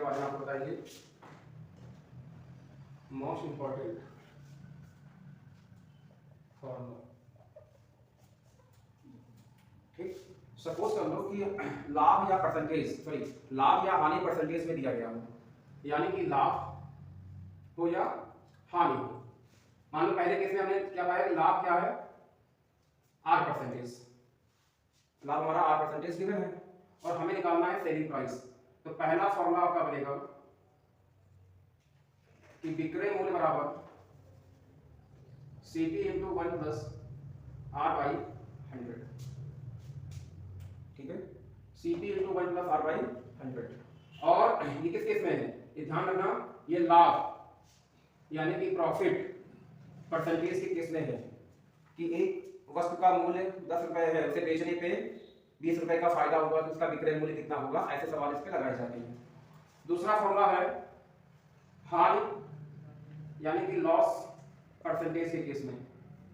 बारे में आपको बताइए। मोस्ट इंपॉर्टेंट फॉर्मूला, ठीक। सपोज कर लो कि लाभ या परसेंटेज, सॉरी लाभ या हानि परसेंटेज में दिया गया हो, यानी कि लाभ हो या हानि हो। मान लो पहले केस में हमने क्या पाया, लाभ क्या है, आर परसेंटेज, लाभ हमारा आर परसेंटेज गिवन है और हमें निकालना है सेलिंग प्राइस। तो पहला फॉर्मूला आपका बनेगा कि विक्रय मूल्य बराबर CP into 1 plus R by 100, ठीक है, CP into 1 plus R by 100। और ये किस केस में है, ये ध्यान रखना, ये लाभ यानी कि प्रॉफिट परसेंटेज के केस में है कि एक वस्तु का मूल्य 10 रुपए है, उसे बेचने पे 20 रुपए का फायदा होगा तो उसका विक्रय मूल्य कितना होगा, ऐसे सवाल इस पे लगाए जाते हैं। दूसरा फॉर्मूला है हानि यानी कि लॉस परसेंटेज के केस में।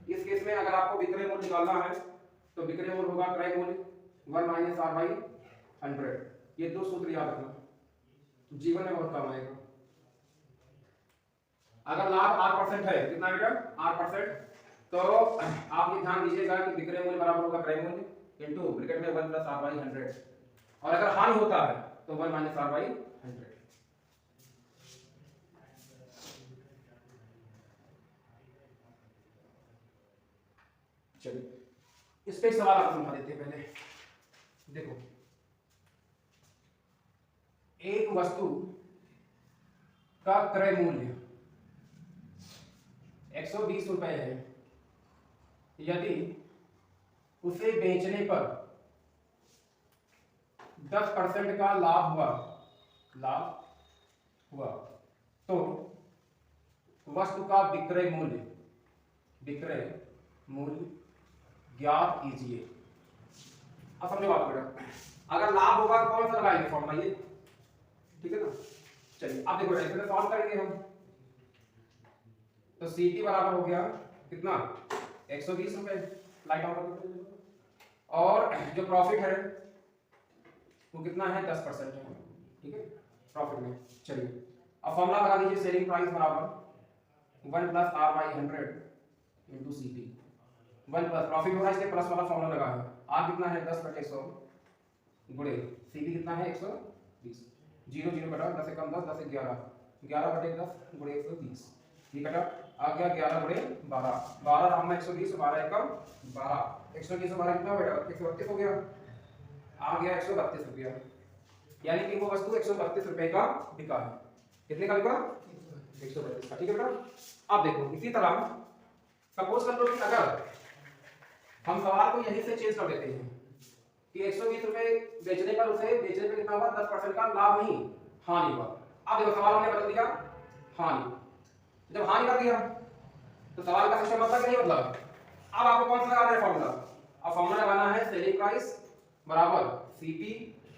इस केस में अगर आपको विक्रय मूल्य निकालना है तो विक्रय मूल्य होगा क्रय मूल्य 1 माइनस आर बाई 100। ये दो सूत्र याद रखना, जीवन में बहुत काम आएगा। अगर लाभ 8% है, कितना बेटा 8%, तो आप ये ध्यान दीजिएगा कि विक्रय मूल्य बराबर होगा क्रय मूल्य इनटू ब्रैकेट में 1 प्लस आर बाई 100। और अगर हानि होता है तो 1 माइनस आर बाई 100। चलिए इस पे सवाल आपको समझा देते हैं। पहले देखो, एक वस्तु का क्रय मूल्य 120 रुपए है, यदि उसे बेचने पर 10% का लाभ हुआ तो वस्तु का विक्रय मूल्य ज्ञात कीजिए। अब समझो बात बेटा, अगर लाभ होगा तो कौन सा लगाएंगे फॉर्मूला, ये ठीक है ना। चलिए अब देखो इसमें सॉल्व करेंगे हम। तो सीपी बराबर हो गया कितना 120 रुपए, लाइट ऑन कर दो। और जो प्रॉफिट है वो कितना है 10% है, ठीक है प्रॉफिट में। चलिए अब फॉर्मूला लगा दीजिए, सेलिंग प्राइस बराबर 1 plus R by 100 into CP. 1 plus profit हो रहा है इसलिए प्लस वाला फॉर्मूला लगा है। आर कितना है 10/100 गुणे सीपी कितना है 120, 0 0 कटा 10 से कम 10 10 से 11 11/10 गुणे 120, ये कटा आ गया 11 गुणे 12 12 राम में 120 12 एकम 12 120 12 कितना बेटा 132 हो गया, आ गया 132 रुपया। यानी कि वो वस्तु 132 रुपए का बिका है। कितने का बिका 132 का, ठीक है बेटा। अब देखो इसी तरह सपोज कर लो कि अगर हम सवाल को यहीं से चेंज कर देते हैं कि 120 रुपए बेचने पर उसे बेचने पे कितना हुआ 10% का लाभ नहीं हानि हुआ। अब देखो सवाल हमने बदल दिया हानि, जब हानि कर दिया तो सवाल का सिस्टम मतलब नहीं मतलब। अब आपको कौन सा लगाना है फॉर्मूला, अब फॉर्मूला लगाना है सेलिंग प्राइस बराबर सीपी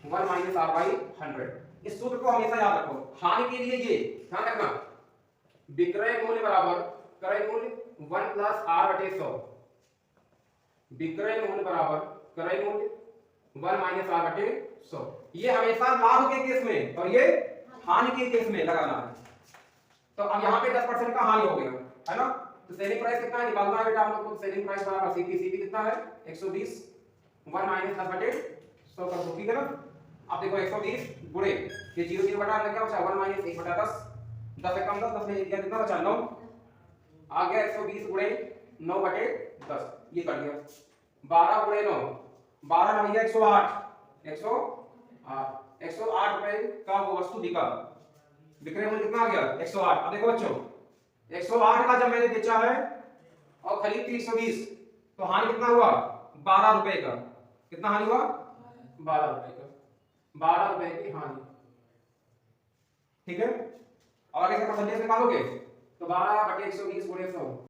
1 माइनस आर बाई 100। इस सूत्र को हमेशा याद रखो। हानि के लिए ये ध्यान रखना, विक्रय मूल्य बराबर क्रय मूल्य 1 प्लस आर बटे 100, विक्रय मूल्य बराबर क्रय मूल्य 1 माइनस आर बटे 100। ये हमेशा लाभ के केस में और ये हानि के केस में लगाना है। तो अब यहाँ पे 10% का हानि हो गया है ना, तो सेलिंग प्राइस कितना है निकालना है बेटा हम लोग को। सेलिंग प्राइस बराबर सीपी कितना है 120 1 माइनस 10 बटे 100 कर दो, ठीक है ना। अब देखो 120 गुणे ये 0 0 बटा क्या बचा 1 माइनस 1 बटा 10 10 से कम 10 10 में क्या कितना बचा 9, आ गया 120 गुणे 9 बटे 10, ये कर दिया 12 गुणे 9 12 ना भैया 108 रुपए का वो वस्तु बिका, विक्रय मूल्य कितना आ गया 108। अब देखो बच्चों 108 का जब मैंने बेचा है और खरीद थी 120, तो हानि कितना हुआ 12 रुपए का। कितना हानि हुआ 12 रुपए का, 12 रुपए की हानि, ठीक है। और अगर इसका परसेंटेज निकालोगे तो 12/120 गुणे 100